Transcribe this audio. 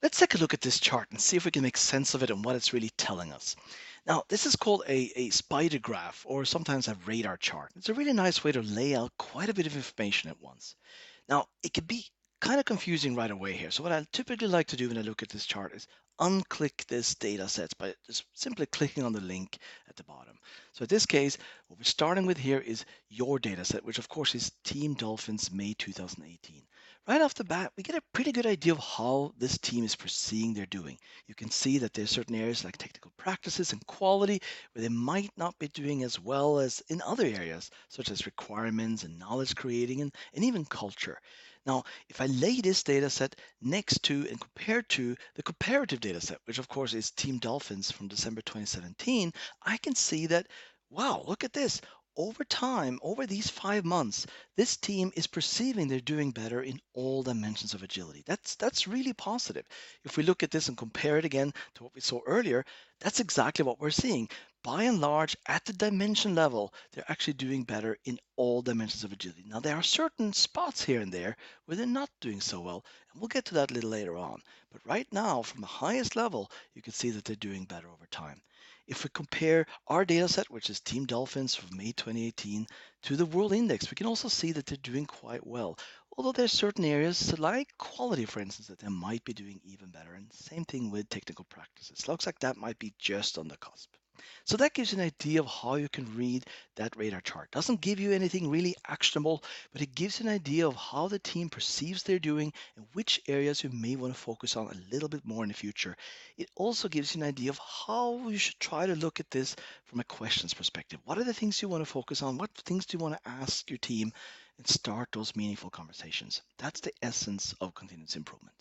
Let's take a look at this chart and see if we can make sense of it and what it's really telling us. Now, this is called a spider graph or sometimes a radar chart. It's a really nice way to lay out quite a bit of information at once. Now, it can be kind of confusing right away here. So what I typically like to do when I look at this chart is unclick this data set by just simply clicking on the link at the bottom. So in this case, what we're starting with here is your data set, which of course is Team Dolphins May 2018. Right off the bat, we get a pretty good idea of how this team is perceiving they're doing. You can see that there's certain areas like technical practices and quality where they might not be doing as well as in other areas, such as requirements and knowledge creating and even culture. Now, if I lay this data set next to and compared to the comparative data set, which of course is Team Dolphins from December 2017, I can see that, wow, look at this. Over time, over these 5 months, this team is perceiving they're doing better in all dimensions of agility. That's really positive. If we look at this and compare it again to what we saw earlier, that's exactly what we're seeing. By and large, at the dimension level, they're actually doing better in all dimensions of agility. Now, there are certain spots here and there where they're not doing so well, and we'll get to that a little later on. But right now, from the highest level, you can see that they're doing better over time. If we compare our data set, which is Team Dolphins from May 2018, to the World Index, we can also see that they're doing quite well. Although there's certain areas like quality, for instance, that they might be doing even better. And same thing with technical practices. Looks like that might be just on the cusp. So that gives you an idea of how you can read that radar chart. Doesn't give you anything really actionable, but it gives you an idea of how the team perceives they're doing and which areas you may want to focus on a little bit more in the future. It also gives you an idea of how you should try to look at this from a questions perspective. What are the things you want to focus on? What things do you want to ask your team and start those meaningful conversations? That's the essence of continuous improvement.